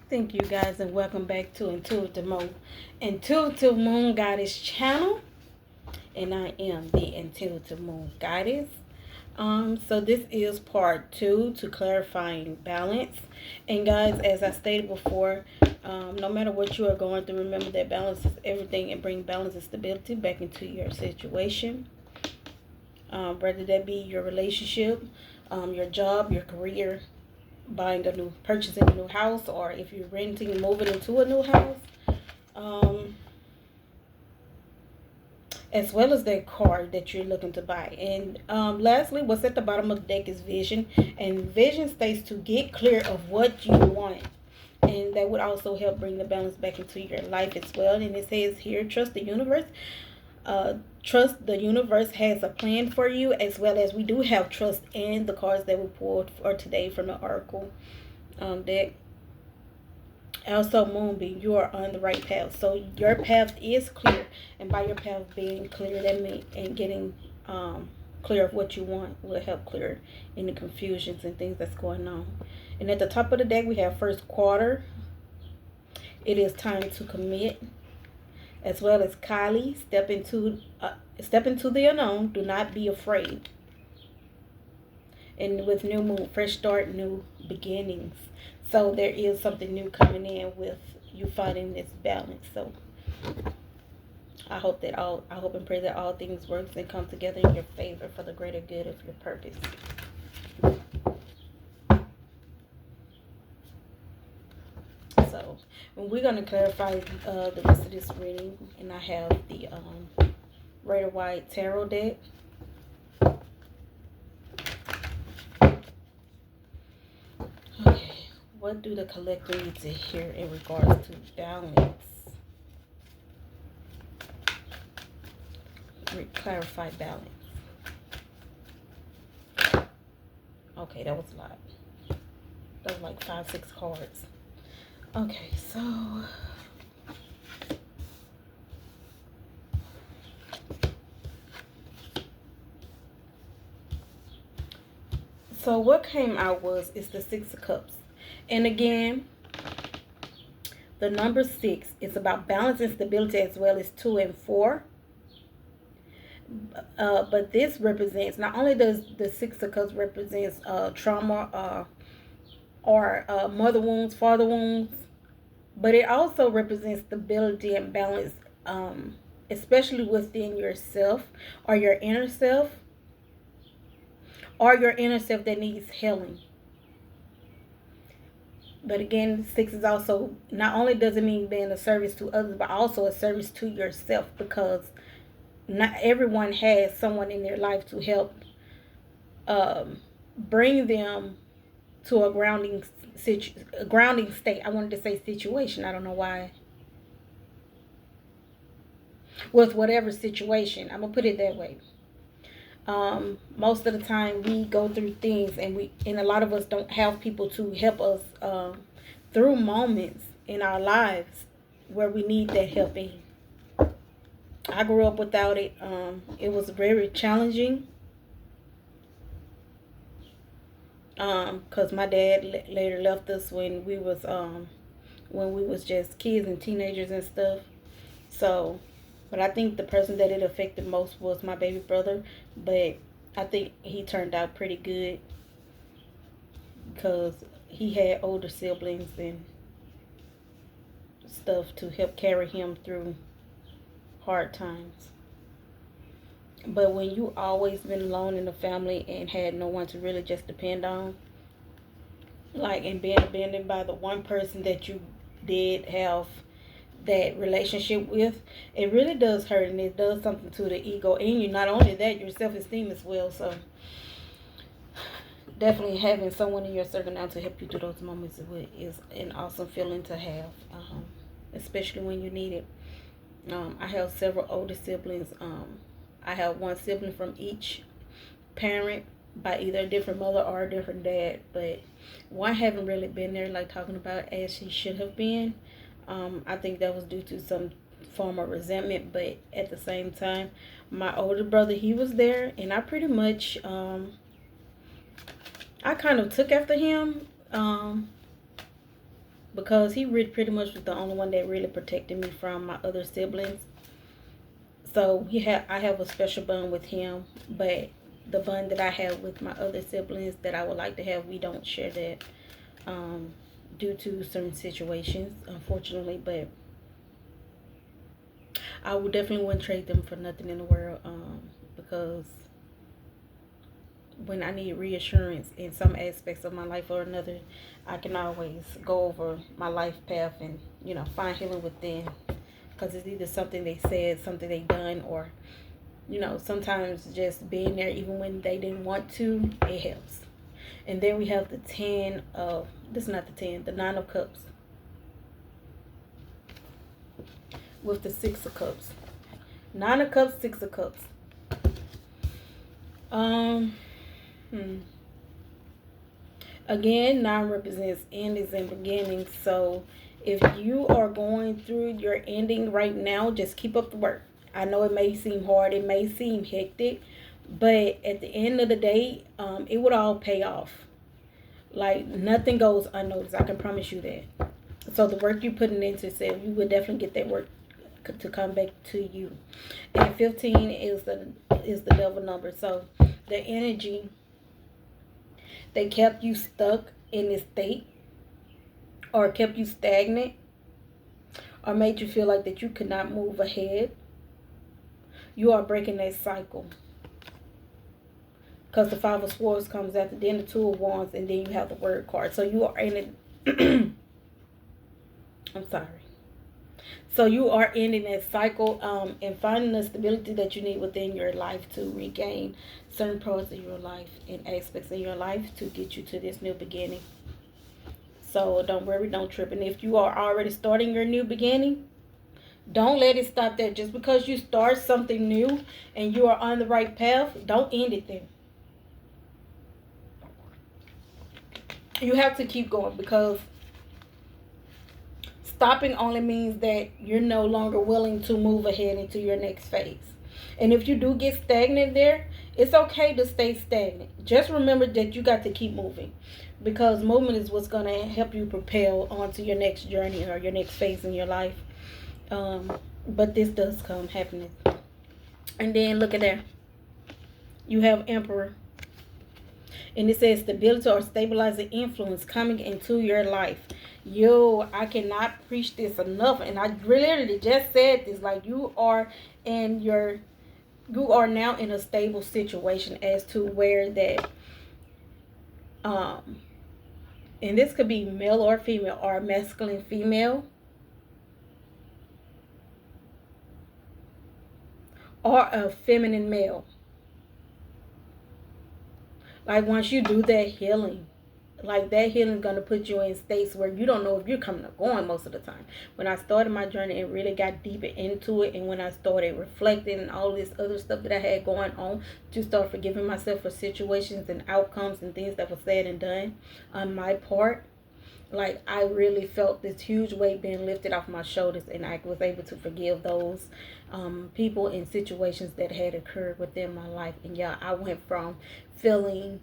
Thank you guys and welcome back to Intuitive Moon Goddess channel. And I am the Intuitive Moon Goddess. So this is part 2 to clarifying balance. And guys, as I stated before, no matter what you are going through, remember that balance is everything and bring balance and stability back into your situation. Whether that be your relationship, your job, your career, purchasing a new house, or if you're renting, moving into a new house, um, as well as that car that you're looking to buy. And lastly, what's at the bottom of the deck is vision, and vision states to get clear of what you want, and that would also help bring the balance back into your life as well. And it says here, trust the universe. Trust the universe has a plan for you, as well as we do have trust in the cards that we pulled for today from the oracle deck. Also, Moonbeam, you are on the right path. So your path is clear, and by your path being clear, that means and getting clear of what you want will help clear any confusions and things that's going on. And at the top of the deck, we have first quarter. It is time to commit, as well as Kylie. Step into the unknown. Do not be afraid. And with new moon, fresh start, new beginnings. So there is something new coming in with you finding this balance. So I hope and pray that all things work and come together in your favor for the greater good of your purpose. So we're going to clarify the rest of this reading, and I have the Rider White Tarot deck. Okay, what do the collector need to hear in regards to balance? Clarify balance. Okay, that was a lot. That was like 5-6 cards. Okay, so what came out is the 6 of Cups. And again, the number 6 is about balance and stability, as well as 2 and 4. But this represents, not only does the 6 of Cups represents trauma or mother wounds, father wounds, but it also represents stability and balance, especially within yourself or your inner self, that needs healing. But again, 6 is also, not only does it mean being a service to others, but also a service to yourself, because not everyone has someone in their life to help bring them to a grounding state. I wanted to say situation. I don't know why. With whatever situation, I'm gonna put it that way. Most of the time we go through things, and a lot of us don't have people to help us through moments in our lives where we need that help in. I grew up without it. It was very challenging, because my dad later left us when we was just kids and teenagers and stuff. So, but I think the person that it affected most was my baby brother. But I think he turned out pretty good, because he had older siblings and stuff to help carry him through hard times. But when you always been alone in the family and had no one to really just depend on, like, and being abandoned by the one person that you did have that relationship with, it really does hurt, and it does something to the ego, and you, not only that, your self-esteem as well. So definitely having someone in your circle now to help you through those moments is an awesome feeling to have, especially when you need it. I have several older siblings. I have one sibling from each parent by either a different mother or a different dad, but one haven't really been there, like talking about, as she should have been. I think that was due to some form of resentment, but at the same time, my older brother, he was there, and I pretty much I kind of took after him. because he really pretty much was the only one that really protected me from my other siblings. So I have a special bond with him, but the bond that I have with my other siblings that I would like to have, we don't share that, due to certain situations, unfortunately. But I would definitely wouldn't trade them for nothing in the world, because when I need reassurance in some aspects of my life or another, I can always go over my life path and, find healing within. Because it's either something they said, something they done, or, sometimes just being there even when they didn't want to, it helps. And then we have the 10 of, this is not the 10, the 9 of Cups with the 6 of Cups. 9 of Cups, 6 of Cups. Again, 9 represents endings and beginnings. So if you are going through your ending right now, just keep up the work. I know it may seem hard, it may seem hectic, but at the end of the day, it would all pay off. Like, nothing goes unnoticed. I can promise you that. So the work you're putting into self, you will definitely get that work to come back to you. And 15 is the devil number. So the energy that kept you stuck in this state, or kept you stagnant, or made you feel like that you could not move ahead, you are breaking that cycle. Because the 5 of Swords comes after, then the 2 of Wands, and then you have the Word card. So you are in it. I'm sorry. So you are ending that cycle, and finding the stability that you need within your life to regain certain parts of your life and aspects of your life to get you to this new beginning. So don't worry, don't trip. And if you are already starting your new beginning, don't let it stop there. Just because you start something new and you are on the right path, don't end it there. You have to keep going, because stopping only means that you're no longer willing to move ahead into your next phase. And if you do get stagnant there, it's okay to stay stagnant. Just remember that you got to keep moving, because movement is what's going to help you propel onto your next journey or your next phase in your life. But this does come happening. And then look at there. You have Emperor. And it says stability or stabilizing influence coming into your life. Yo, I cannot preach this enough. And I literally just said this. Like, you are now in a stable situation as to where that, and this could be male or female, or masculine, female, or a feminine male. Like, once you do that healing, like, that healing is going to put you in states where you don't know if you're coming or going most of the time. When I started my journey and really got deeper into it, and when I started reflecting and all this other stuff that I had going on, to start forgiving myself for situations and outcomes and things that were said and done on my part, like, I really felt this huge weight being lifted off my shoulders, and I was able to forgive those people and situations that had occurred within my life. And yeah, I went from feeling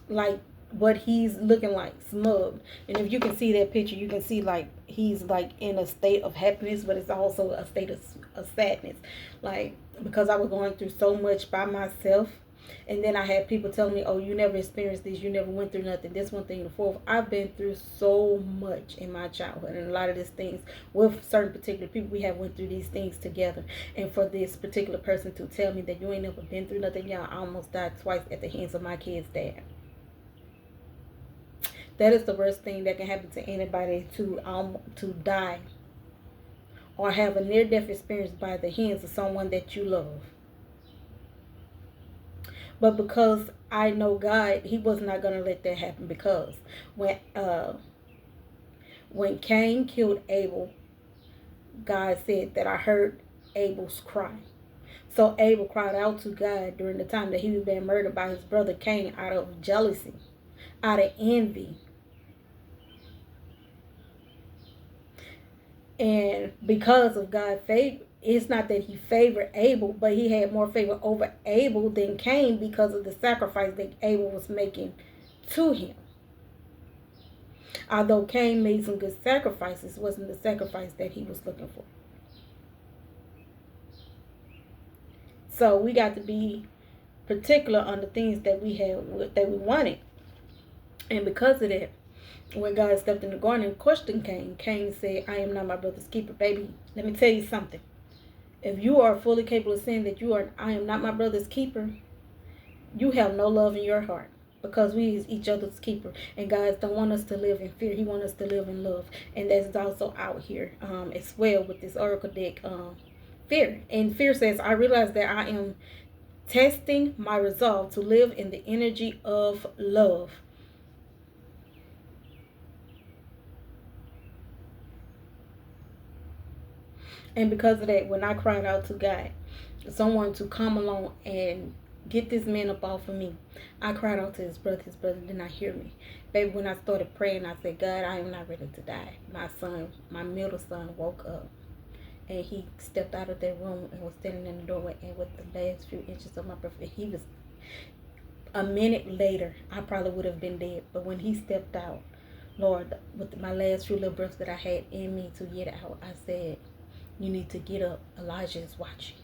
like what he's looking like, smug. And if you can see that picture, you can see like he's like in a state of happiness, but it's also a state of sadness. Like, because I was going through so much by myself. And then I had people telling me, oh, you never experienced this, you never went through nothing, this one thing, the fourth. I've been through so much in my childhood, and a lot of these things with certain particular people, we have went through these things together. And for this particular person to tell me that you ain't never been through nothing, yeah, I almost died twice at the hands of my kid's dad. That is the worst thing that can happen to anybody, to die or have a near-death experience by the hands of someone that you love. But because I know God, he was not going to let that happen. Because when Cain killed Abel, God said that I heard Abel's cry. So Abel cried out to God during the time that he was being murdered by his brother Cain, out of jealousy, out of envy. And because of God's favor, it's not that he favored Abel, but he had more favor over Abel than Cain, because of the sacrifice that Abel was making to him. Although Cain made some good sacrifices, wasn't the sacrifice that he was looking for. So we got to be particular on the things that we had, that we wanted. And because of that, when God stepped in the garden and questioned Cain, Cain said, I am not my brother's keeper. Baby, let me tell you something. If you are fully capable of saying that I am not my brother's keeper, you have no love in your heart, because we is each other's keeper. And God don't want us to live in fear. He wants us to live in love. And that's also out here as well with this oracle deck, fear. And fear says, I realize that I am testing my resolve to live in the energy of love. And because of that, when I cried out to God, someone to come along and get this man up off of me, I cried out to his brother. His brother did not hear me. Baby, when I started praying, I said, God, I am not ready to die. My son, my middle son, woke up. And he stepped out of that room and was standing in the doorway. And with the last few inches of my breath, he was, a minute later, I probably would have been dead. But when he stepped out, Lord, with my last few little breaths that I had in me to get out, I said, you need to get up. Elijah is watching.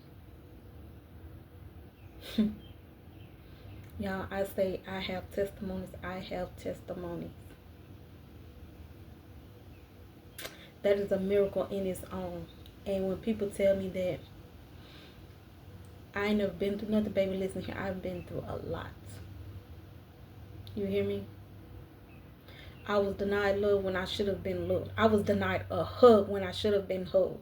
Y'all, I say I have testimonies. I have testimonies. That is a miracle in its own. And when people tell me that I ain't never been through nothing, baby, listen here, I've been through a lot. You hear me? I was denied love when I should have been loved. I was denied a hug when I should have been hugged.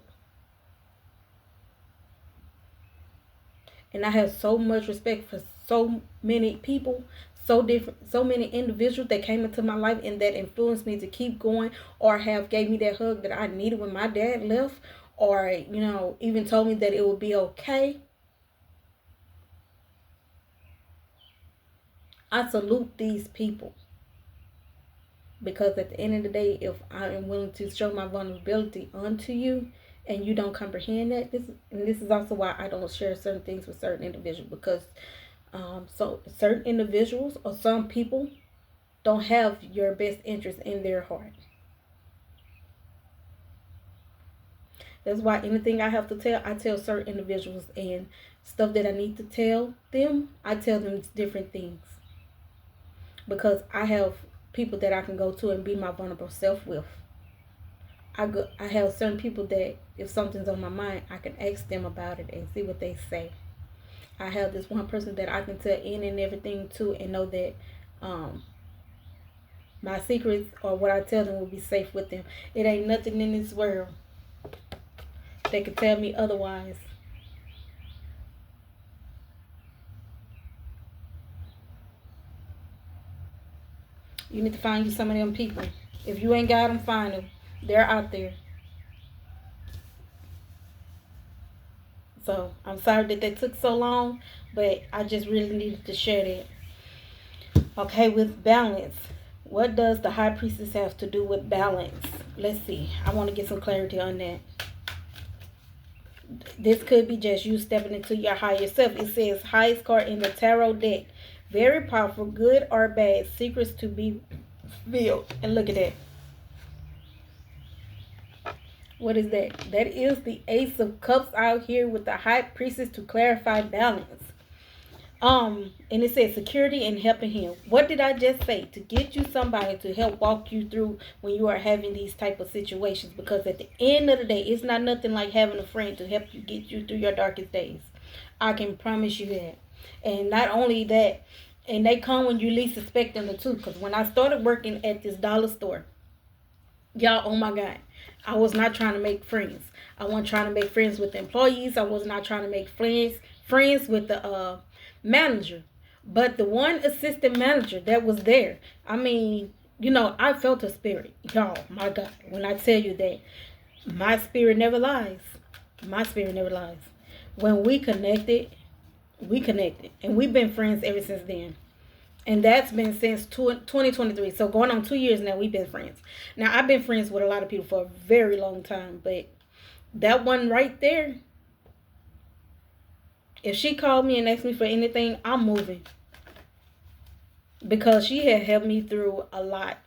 And I have so much respect for so many people, so many individuals that came into my life and that influenced me to keep going, or have gave me that hug that I needed when my dad left, or, even told me that it would be okay. I salute these people, because at the end of the day, if I am willing to show my vulnerability unto you, and you don't comprehend that, this is also why I don't share certain things with certain individuals, because so certain individuals or some people don't have your best interest in their heart. That's why anything I have to tell, I tell certain individuals, and stuff that I need to tell them, I tell them different things, because I have people that I can go to and be my vulnerable self with. I have certain people that if something's on my mind, I can ask them about it and see what they say. I have this one person that I can tell in and everything to, and know that my secrets or what I tell them will be safe with them. It ain't nothing in this world that can tell me otherwise. You need to find you some of them people. If you ain't got them, find them. They're out there. So I'm sorry that took so long, but I just really needed to share that. Okay, with balance. What does the high priestess have to do with balance? Let's see. I want to get some clarity on that. This could be just you stepping into your higher self. It says highest card in the tarot deck. Very powerful, good or bad, secrets to be revealed. And look at that. What is that? That is the Ace of Cups out here with the High Priestess to clarify balance. And it says security and helping him. What did I just say? To get you somebody to help walk you through when you are having these type of situations. Because at the end of the day, it's not nothing like having a friend to help you get you through your darkest days. I can promise you that. And not only that, and they come when you least expect them to too. Because when I started working at this dollar store, y'all, oh my God, I was not trying to make friends. I wasn't trying to make friends with the employees. I was not trying to make friends with the manager. But the one assistant manager that was there, I mean, I felt a spirit. Y'all, my God, when I tell you that, my spirit never lies. My spirit never lies. When we connected. And we've been friends ever since then. And that's been since 2023. So going on 2 years now, we've been friends. Now, I've been friends with a lot of people for a very long time. But that one right there, if she called me and asked me for anything, I'm moving. Because she had helped me through a lot.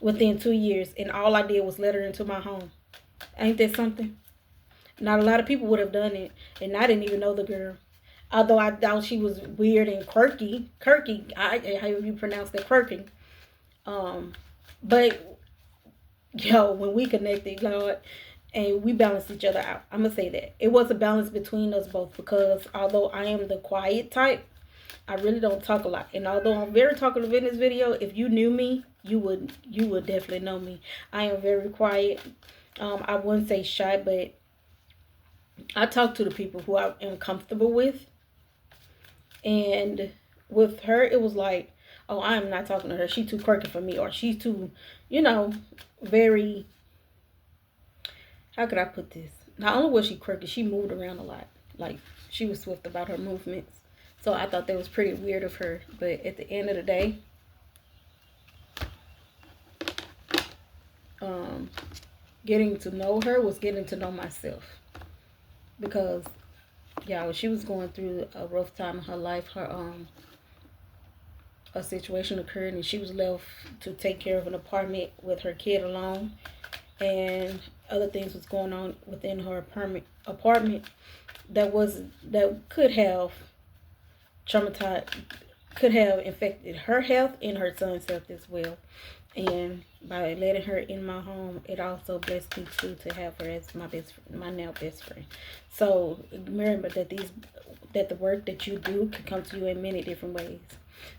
within 2 years, and all I did was let her into my home. Ain't that something? Not a lot of people would have done it, and I didn't even know the girl. Although I thought she was weird and quirky, however you pronounce that, quirky. But yo, when we connected, Lord, and we balanced each other out. I'm gonna say that it was a balance between us both, because although I am the quiet type, I really don't talk a lot. And although I'm very talkative in this video, if you knew me, you would definitely know me. I am very quiet. I wouldn't say shy, but I talk to the people who I am comfortable with. And with her, it was like, oh, I am not talking to her. She's too quirky for me, or she's too, very. How could I put this? Not only was she quirky, she moved around a lot. Like, she was swift about her movements. So I thought that was pretty weird of her. But at the end of the day, getting to know her was getting to know myself. Because, yeah, when she was going through a rough time in her life, a situation occurred and she was left to take care of an apartment with her kid alone. And other things was going on within her apartment that could have traumatized, could have infected her health and her son's health as well. And by letting her in my home, it also blessed me too to have her as my now best friend. So remember that the work that you do can come to you in many different ways.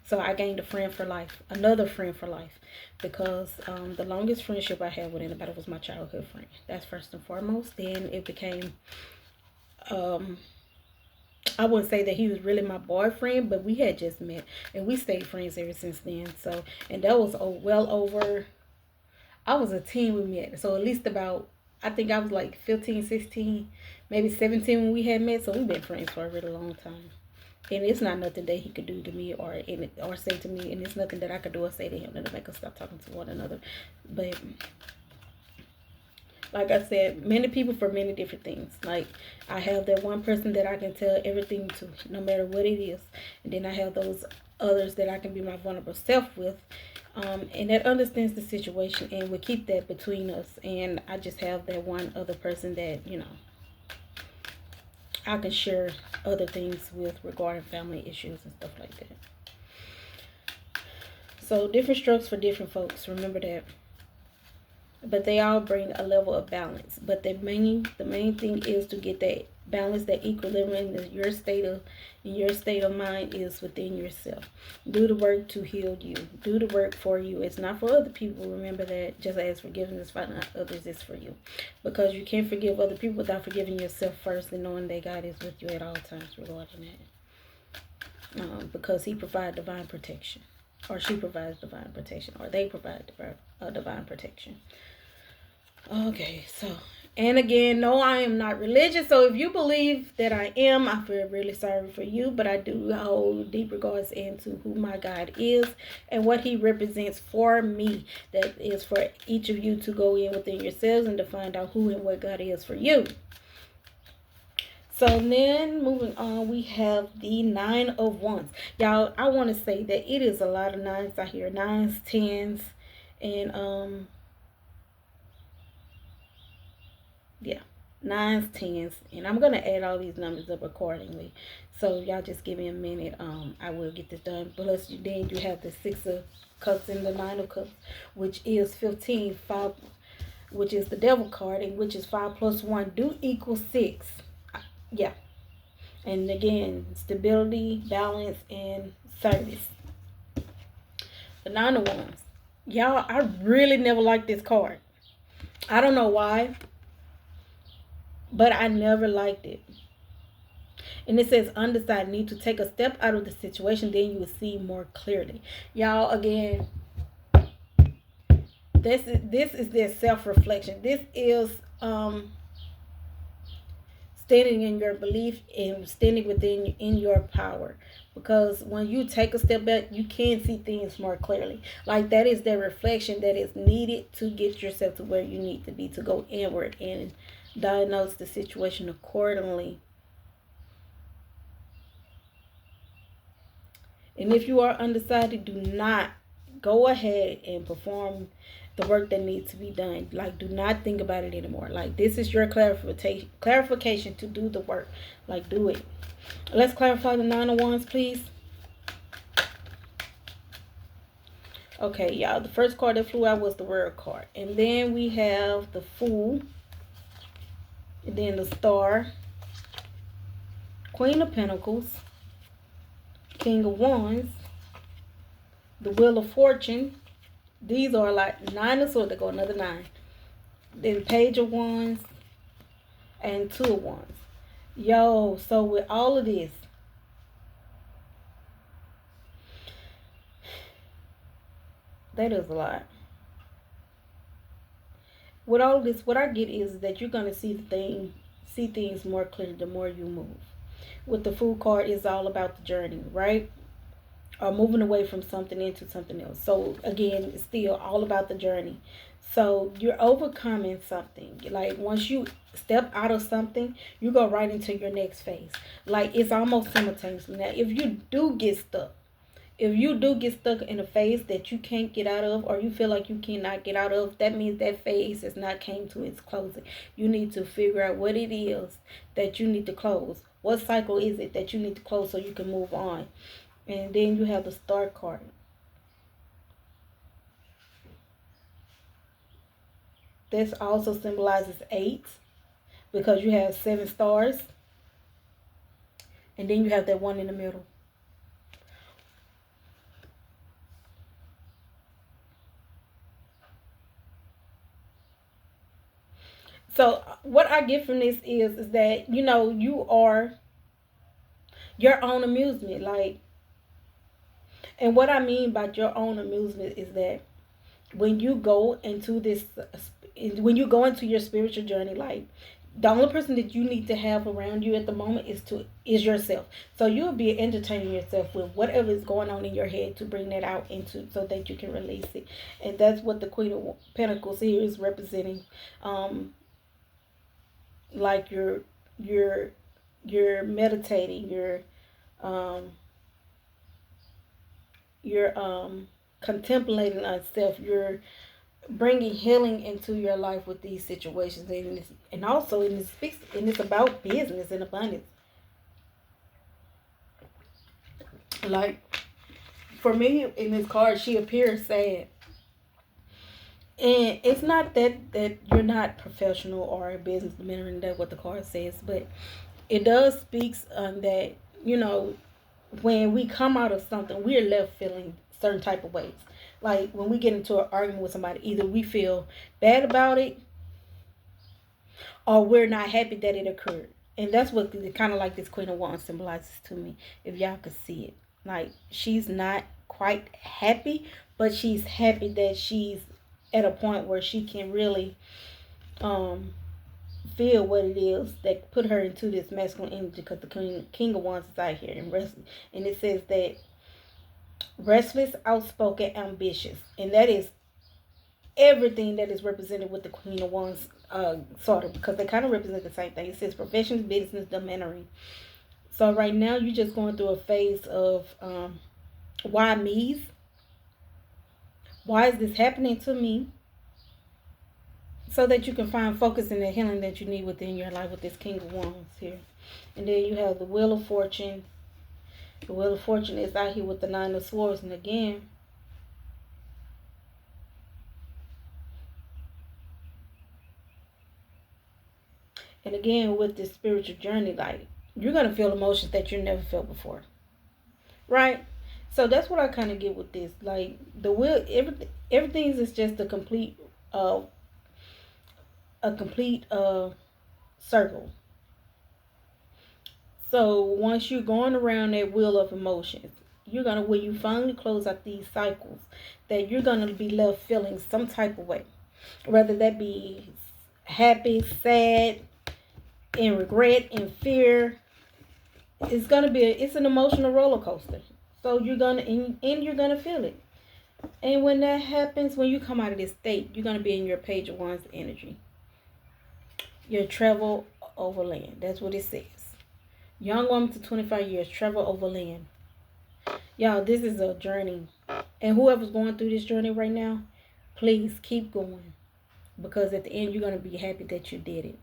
So I gained a friend for life, another friend for life, because the longest friendship I had with anybody was my childhood friend. That's first and foremost. Then it became, I wouldn't say that he was really my boyfriend, but we had just met and we stayed friends ever since then. So, and that was well over, I was a teen when we met. So at least about, I think I was like 15, 16, maybe 17 when we had met. So we've been friends for a really long time. And it's not nothing that he could do to me or say to me. And it's nothing that I could do or say to him that'll make us stop talking to one another. But like I said, many people for many different things. Like, I have that one person that I can tell everything to, no matter what it is. And then I have those others that I can be my vulnerable self with. And that understands the situation and will keep that between us. And I just have that one other person that, I can share other things with regarding family issues and stuff like that. So different strokes for different folks. Remember that. But they all bring a level of balance. But the main thing is to get that balance, that equilibrium, that your state of mind is within yourself. Do the work to heal you. Do the work for you. It's not for other people. Remember that. Just as forgiveness for others is for you. Because you can't forgive other people without forgiving yourself first, and knowing that God is with you at all times regarding that. Because he provides divine protection. Or she provides divine protection. Or they provide divine protection. Okay, so, and again, no, I am not religious. So if you believe that I am, I feel really sorry for you. But I do hold deep regards into who my God is and what he represents for me. That is for each of you to go in within yourselves and to find out who and what God is for you. So then, moving on, we have the 9 of Wands. Y'all, I want to say that it is a lot of 9s out here. 9s, 10s, and yeah, 9s, 10s, and I'm gonna add all these numbers up accordingly. So y'all just give me a minute. I will get this done. Plus, then you have the 6 of Cups and the 9 of Cups, which is 15, 5, which is the Devil card, and which is 5 plus 1 do equal 6. Yeah, and again, stability, balance, and service. The 9 of Wands. Y'all, I really never liked this card. I don't know why, but I never liked it. And it says undecided, need to take a step out of the situation, then you will see more clearly. Y'all, again, this is their self-reflection. This is standing in your belief and standing within in your power. Because when you take a step back, you can see things more clearly. Like, that is the reflection that is needed to get yourself to where you need to be, to go inward and diagnose the situation accordingly. And if you are undecided, do not go ahead and perform the work that needs to be done. Like, do not think about it anymore. Like, this is your clarification to do the work. Like, do it. Let's clarify the Nine of Wands, please. Okay, y'all. The first card that flew out was the World card. And then we have the Fool. And then the Star. Queen of Pentacles. King of Wands. The Wheel of Fortune. These are like 9 of Swords. They go another 9. Then Page of Wands. And 2 of Wands. Yo, so with all of this, that is a lot. With all of this, what I get is that you're gonna see things more clearly the more you move. With the Fool card, it's all about the journey, right? Or moving away from something into something else. So again, it's still all about the journey. So you're overcoming something. Like, once you step out of something, you go right into your next phase. Like, it's almost simultaneously. Now, if you do get stuck in a phase that you can't get out of, or you feel like you cannot get out of, that means that phase has not came to its closing. You need to figure out what it is that you need to close. What cycle is it that you need to close so you can move on? And then you have the Star card. This also symbolizes 8, because you have 7 stars. And then you have that 1 in the middle. So what I get from this is that, you are your own amusement. Like, and what I mean by your own amusement is that when you go into your spiritual journey, like, the only person that you need to have around you at the moment is yourself. So you'll be entertaining yourself with whatever is going on in your head to bring that out into, so that you can release it. And that's what the Queen of Pentacles here is representing. Like, you're meditating, you're contemplating on self, you're bringing healing into your life with these situations. And also in this speaks, and it's about business and abundance. Like, for me, in this card, she appears sad. And it's not that you're not professional or a businessman, and that's what the card says, but it does speaks on that, when we come out of something, we're left feeling certain type of ways. Like, when we get into an argument with somebody, either we feel bad about it, or we're not happy that it occurred. And that's what kind of like this Queen of Wands symbolizes to me, if y'all could see it. Like, she's not quite happy, but she's happy that she's at a point where she can really feel what it is that put her into this masculine energy, because the King of Wands is out here and restless. And it says that restless, outspoken, ambitious. And that is everything that is represented with the Queen of Wands, sort of, because they kind of represent the same thing. It says professions, business, domineering. So right now you're just going through a phase of why me's? Why is this happening to me? So that you can find focus in the healing that you need within your life with this King of Wands here. And then you have the Wheel of Fortune. The Wheel of Fortune is out here with the 9 of Swords. And again, with this spiritual journey, like, you're going to feel emotions that you never felt before. Right? So that's what I kind of get with this. Like, the will, everything is just a complete circle. So once you're going around that wheel of emotions, when you finally close out these cycles, that you're gonna be left feeling some type of way, whether that be happy, sad, and regret and fear. It's an emotional roller coaster. So you're gonna feel it. And when that happens, when you come out of this state, you're gonna be in your Page of Wands energy. Your travel overland. That's what it says. Young woman to 25 years, travel overland. Y'all, this is a journey. And whoever's going through this journey right now, please keep going. Because at the end, you're going to be happy that you did it.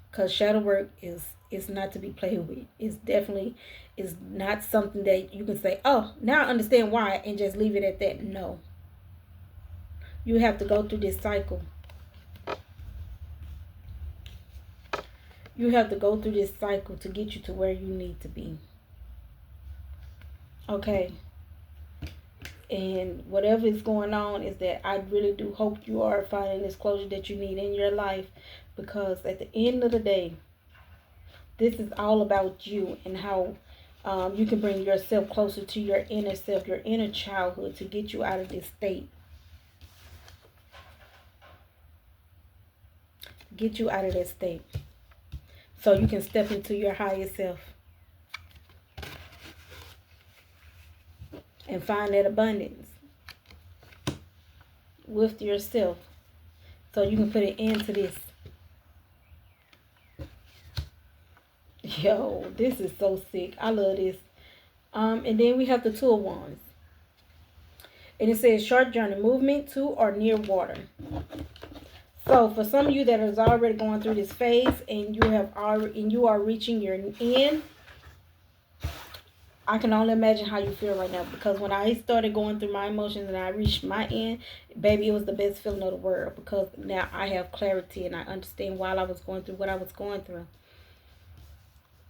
Because shadow work is not to be played with. It's definitely is not something that you can say, oh, now I understand why, and just leave it at that. No. You have to go through this cycle. You have to go through this cycle to get you to where you need to be. Okay. And whatever is going on is that I really do hope you are finding this closure that you need in your life. Because at the end of the day, this is all about you and how you can bring yourself closer to your inner self, your inner childhood, to get you out of this state. Get you out of that state. So you can step into your higher self. And find that abundance with yourself. So you can put an end to this. Yo, this is so sick. I love this. And then we have the Two of Wands. And it says short journey, movement to or near water. So for some of you that is already going through this phase and you are reaching your end, I can only imagine how you feel right now. Because when I started going through my emotions and I reached my end, baby, it was the best feeling of the world. Because now I have clarity and I understand why I was going through what I was going through.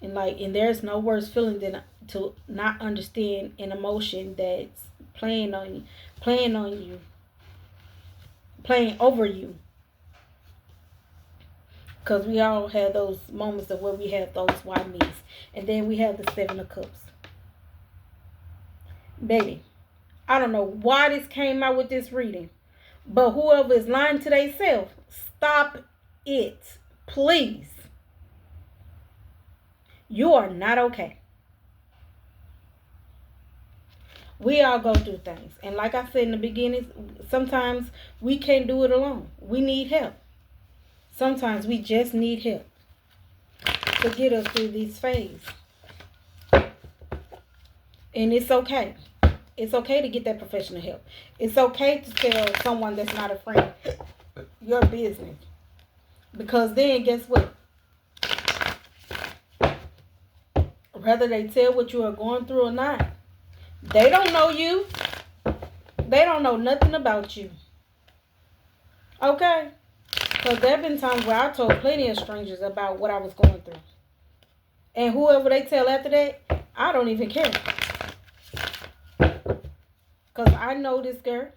And there's no worse feeling than to not understand an emotion that's playing over you. Because we all have those moments of where we have those why me's. And then we have the Seven of Cups. Baby, I don't know why this came out with this reading. But whoever is lying to themselves, stop it. Please. You are not okay. We all go through things. And like I said in the beginning, sometimes we can't do it alone. We need help. Sometimes we just need help to get us through this phase. And it's okay. It's okay to get that professional help. It's okay to tell someone that's not a friend your business. Because then, guess what? Whether they tell what you are going through or not, they don't know you. They don't know nothing about you. Okay? Because there have been times where I told plenty of strangers about what I was going through. And whoever they tell after that, I don't even care. Because I know this girl.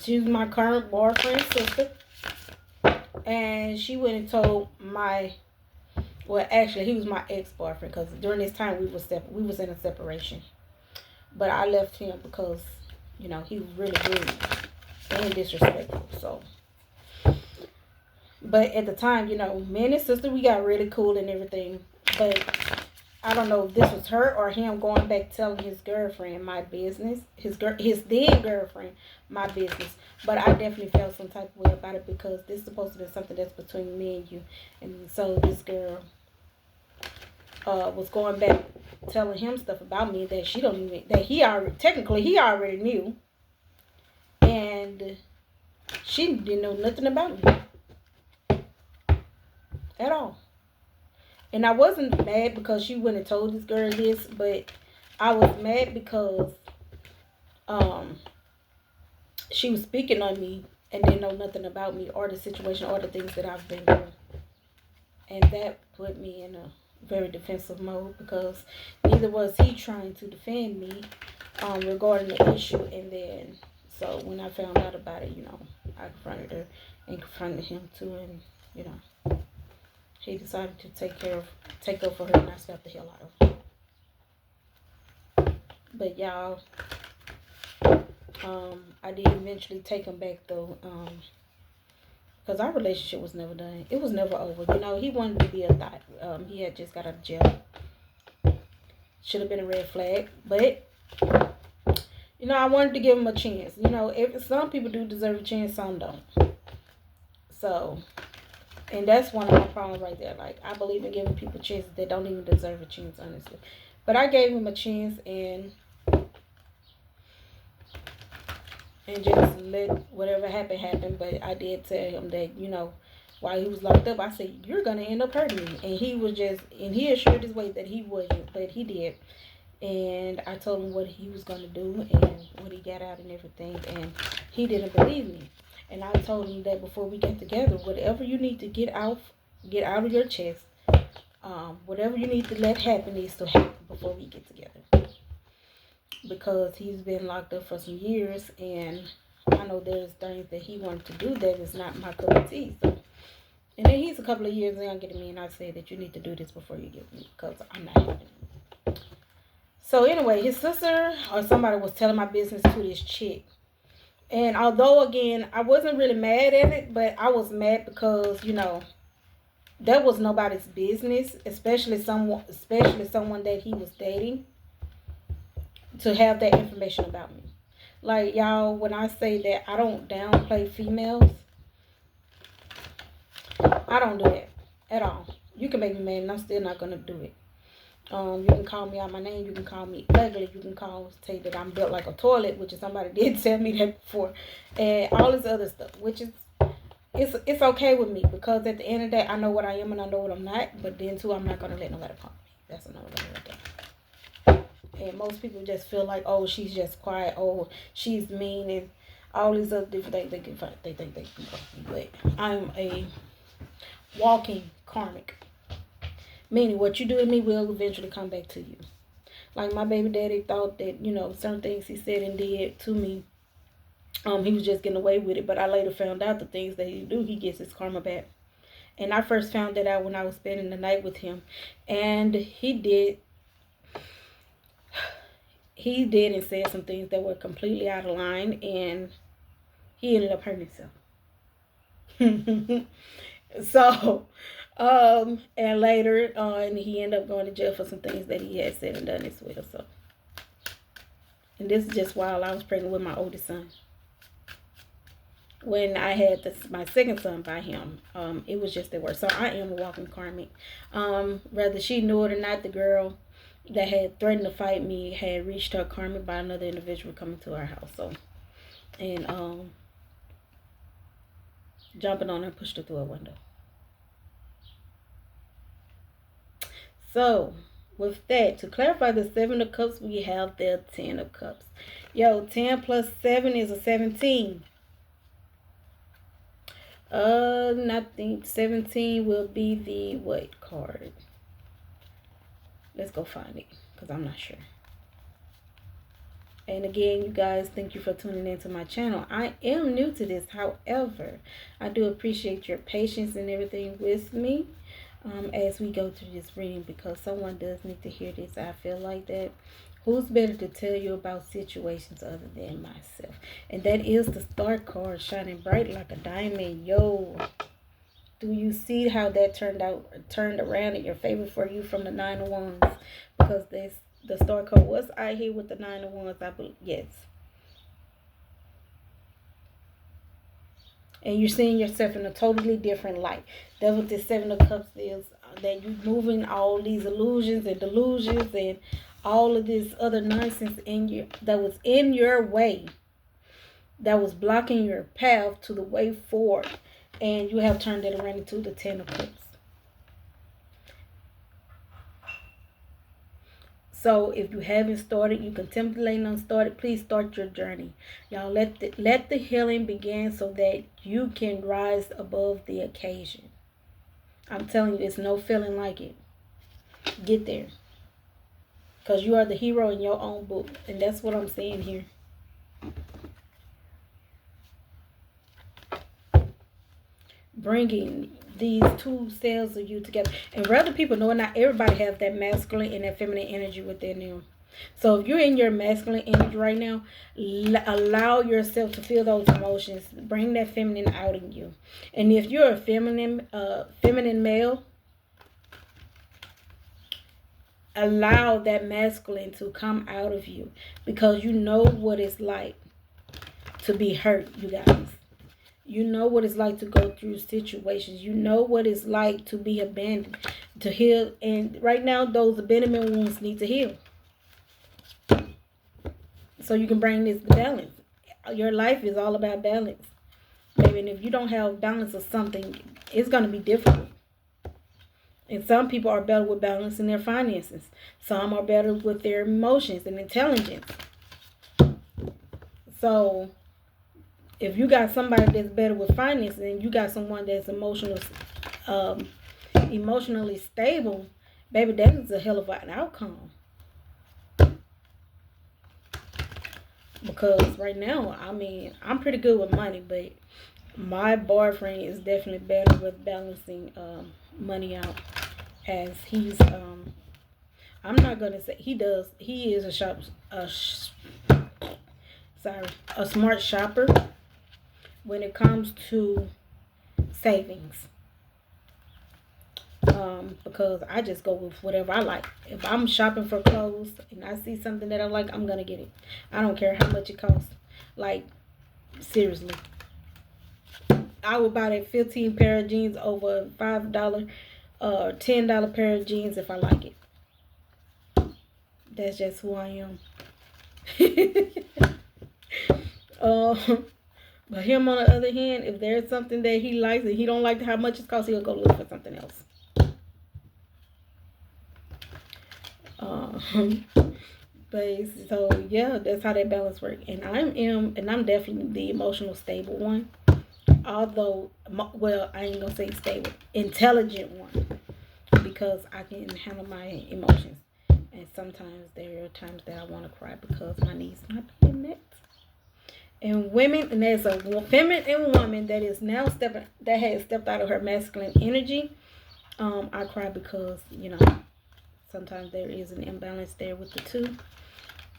She's my current boyfriend's sister. And she went and told well, actually, he was my ex-boyfriend. Because during this time, we was in a separation. But I left him because, he was really rude and disrespectful. So, but at the time, me and his sister, we got really cool and everything. But I don't know if this was her or him going back telling his girlfriend my business. His then girlfriend my business. But I definitely felt some type of way about it because this is supposed to be something that's between me and you. And so this girl was going back telling him stuff about me that he already knew. And she didn't know nothing about me at all. And I wasn't mad because she wouldn't have told this girl this, but I was mad because she was speaking on me and didn't know nothing about me or the situation or the things that I've been through. And that put me in a very defensive mode because neither was he trying to defend me regarding the issue. And then, so when I found out about it, I confronted her and confronted him too. And, he decided to take up for her, and I slapped the hell out of her. But y'all, I did eventually take him back though, because our relationship was never done. It was never over. He wanted to be a thought. He had just got out of jail. Should have been a red flag, but I wanted to give him a chance. Some people do deserve a chance, some don't. So. And that's one of my problems right there. Like, I believe in giving people chances that don't even deserve a chance, honestly. But I gave him a chance, and and just let whatever happen. But I did tell him that, you know, while he was locked up, I said, you're gonna end up hurting me. And he was just, and he assured his way that he wouldn't, but he did. And I told him what he was gonna do and what he got out and everything, and he didn't believe me. And I told him that before we get together, whatever you need to get out of your chest, whatever you need to let happen needs to happen before we get together. Because he's been locked up for some years, and I know there's things that he wanted to do that is not my cup of tea. So, and then he's a couple of years younger than me, and I said that you need to do this before you get me, because I'm not having it. So anyway, his sister or somebody was telling my business to this chick. And although, again, I wasn't really mad at it, but I was mad because, you know, that was nobody's business, especially someone that he was dating, to have that information about me. Like, y'all, when I say that I don't downplay females, I don't do that at all. You can make me mad and I'm still not going to do it. You can call me out my name. You can call me ugly. You can say that I'm built like a toilet, which is somebody did tell me that before. And all this other stuff, which is, it's okay with me, because at the end of the day, I know what I am and I know what I'm not. But then, too, I'm not going to let nobody call me. That's another thing. And most people just feel like, oh, she's just quiet. Oh, she's mean, and all these other different things they think they can call me. But I'm a walking karmic. Meaning, what you do to me will eventually come back to you. Like my baby daddy thought that, you know, certain things he said and did to me, he was just getting away with it. But I later found out the things that he do, he gets his karma back. And I first found that out when I was spending the night with him. And he did and said some things that were completely out of line. And he ended up hurting himself. So... and later on, he ended up going to jail for some things that he had said and done as well. So, and this is just while I was pregnant with my oldest son. When I had my second son by him, it was just the worst. So I am a walking karmic. Whether she knew it or not, the girl that had threatened to fight me had reached her karma by another individual coming to our house. So, and jumping on her, pushed her through a window. So, with that, to clarify the 7 of Cups, we have the 10 of Cups. Yo, 10 plus 7 is a 17. I think 17 will be the what card? Let's go find it, because I'm not sure. And again, you guys, thank you for tuning into my channel. I am new to this. However, I do appreciate your patience and everything with me. As we go through this reading, because someone does need to hear this. I feel like that. Who's better to tell you about situations other than myself? And that is the Star card, shining bright like a diamond. Yo, do you see how that turned around in your favor for you from the 9 of Wands? Because the Star card was out here with the 9 of Wands, I believe. Yes. And you're seeing yourself in a totally different light. That's what this 7 of Cups is. That you're moving all these illusions and delusions and all of this other nonsense that was in your way, that was blocking your path to the way forward. And you have turned it around into the 10 of Cups. So if you haven't started, you contemplating on started, please start your journey. Y'all, let the healing begin so that you can rise above the occasion. I'm telling you, it's no feeling like it. Get there. Because you are the hero in your own book. And that's what I'm saying here. Bringing these two cells of you together. And rather people know, not everybody has that masculine and that feminine energy within them. So if you're in your masculine energy right now, allow yourself to feel those emotions. Bring that feminine out in you. And if you're a feminine male, allow that masculine to come out of you, because you know what it's like to be hurt, you guys. You know what it's like to go through situations. You know what it's like to be abandoned, to heal. And right now, those abandonment wounds need to heal. So you can bring this balance. your life is all about balance, baby. And if you don't have balance of something, it's gonna be difficult. And some people are better with balancing their finances. Some are better with their emotions and intelligence. So if you got somebody that's better with finances and you got someone that's emotionally stable, baby, that is a hell of an outcome. Because right now, I mean, I'm pretty good with money, but my boyfriend is definitely better with balancing money out. As I'm not gonna say he does. He is a smart shopper when it comes to savings. Because I just go with whatever I like. If I'm shopping for clothes and I see something that I like, I'm gonna get it. I don't care how much it costs. Like, seriously, I would buy that 15 pair of jeans over $5 or $10 pair of jeans if I like it. That's just who I am. But him on the other hand, if there's something that he likes and he don't like how much it costs, he'll go look for something else. But so yeah, that's how that balance works. And I'm definitely the emotional stable one. Although, well, I ain't gonna say stable, intelligent one, because I can handle my emotions. And sometimes there are times that I want to cry because my niece not being met. And women, and there's a feminine woman that is now that has stepped out of her masculine energy. I cry because sometimes there is an imbalance there with the two.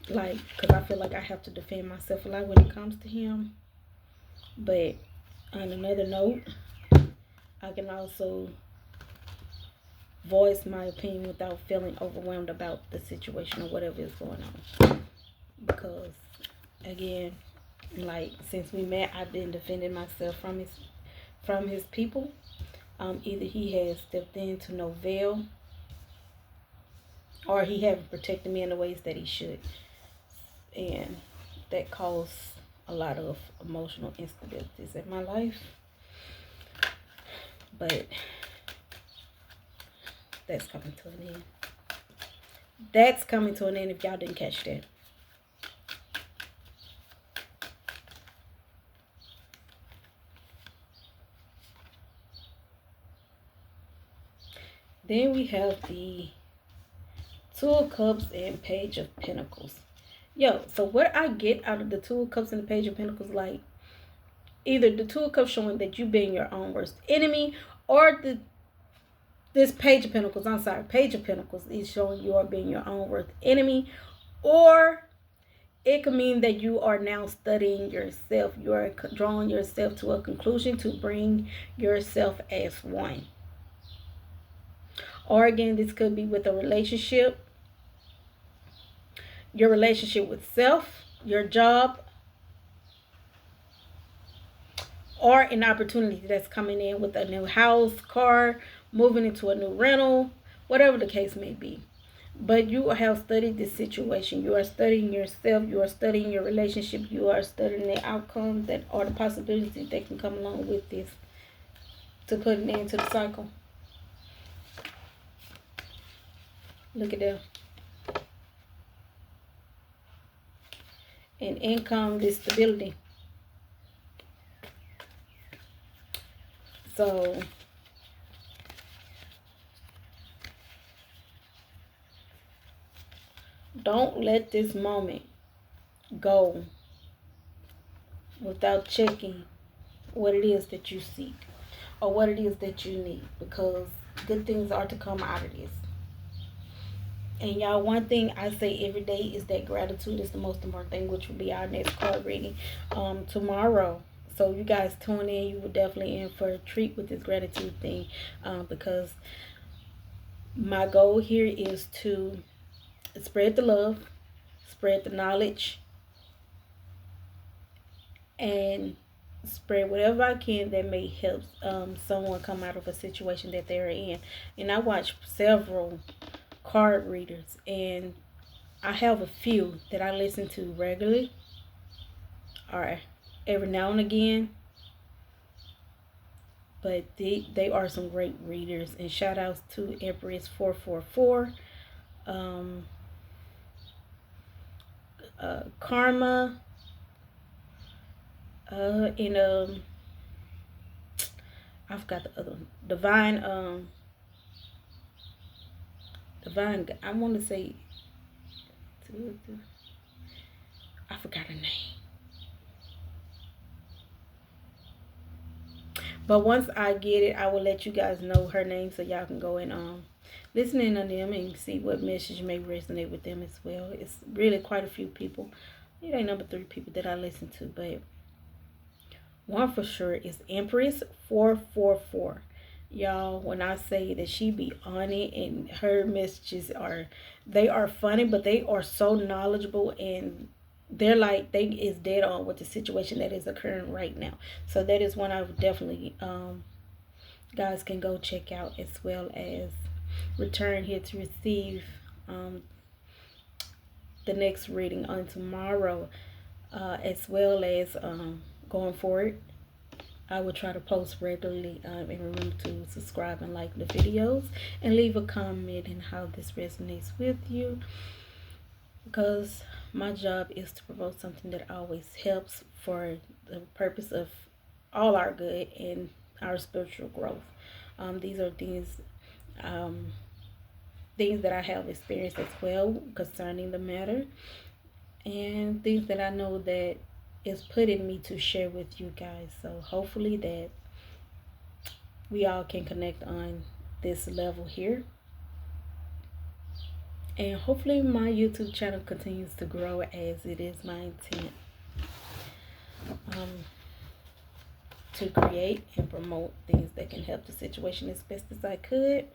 Like, because I feel like I have to defend myself a lot when it comes to him. But on another note, I can also voice my opinion without feeling overwhelmed about the situation or whatever is going on. Because, again, like, since we met, I've been defending myself from his people. Either he has stepped in to no veil, or he haven't protected me in the ways that he should. And that caused a lot of emotional instabilities in my life. But that's coming to an end. That's coming to an end if y'all didn't catch that. Then we have the Two of Cups and Page of Pentacles. Yo, so what I get out of the Two of Cups and the Page of Pentacles, like, either the Two of Cups showing that you being your own worst enemy, or this Page of Pentacles, Page of Pentacles is showing you are being your own worst enemy, or it could mean that you are now studying yourself. You are drawing yourself to a conclusion to bring yourself as one. Or again, this could be with a relationship, your relationship with self, your job, or an opportunity that's coming in with a new house, car, moving into a new rental, whatever the case may be. But you have studied this situation. You are studying yourself. You are studying your relationship. You are studying the outcomes that are the possibilities that can come along with this to put an end to the cycle. Look at that. And income, this stability. So don't let this moment go without checking what it is that you seek or what it is that you need, because good things are to come out of this. And y'all, one thing I say every day is that gratitude is the most important thing, which will be our next card reading tomorrow. So you guys tune in. You will definitely in for a treat with this gratitude thing, because my goal here is to spread the love, spread the knowledge, and spread whatever I can that may help someone come out of a situation that they're in. And I watch several card readers, and I have a few that I listen to regularly. are every now and again, but they are some great readers. And shout outs to Empress 444, Karma, and I forgot the other one. Divine. I want to say, I forgot her name. But once I get it, I will let you guys know her name so y'all can go and listen in on them and see what message may resonate with them as well. It's really quite a few people. It ain't number 3 people that I listen to, but one for sure is Empress 444. Y'all, when I say that she be on it, and her messages are, they are funny, but they are so knowledgeable, and they're like, they is dead on with the situation that is occurring right now. So that is one I would definitely guys can go check out, as well as return here to receive the next reading on tomorrow, as well as going forward. I will try to post regularly, and remember to subscribe and like the videos and leave a comment and how this resonates with you, because my job is to promote something that always helps for the purpose of all our good and our spiritual growth. These are things that I have experienced as well concerning the matter, and things that I know that is put in me to share with you guys. So hopefully that we all can connect on this level here, and hopefully my YouTube channel continues to grow, as it is my intent to create and promote things that can help the situation as best as I could.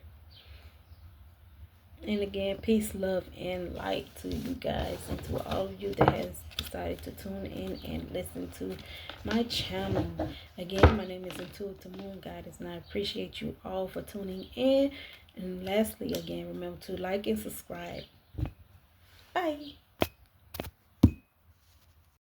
And again, peace, love, and light to you guys, and to all of you that has decided to tune in and listen to my channel. Again, my name is Intuitive-da-MoonGoddess, and I appreciate you all for tuning in. And lastly, again, remember to like and subscribe. Bye.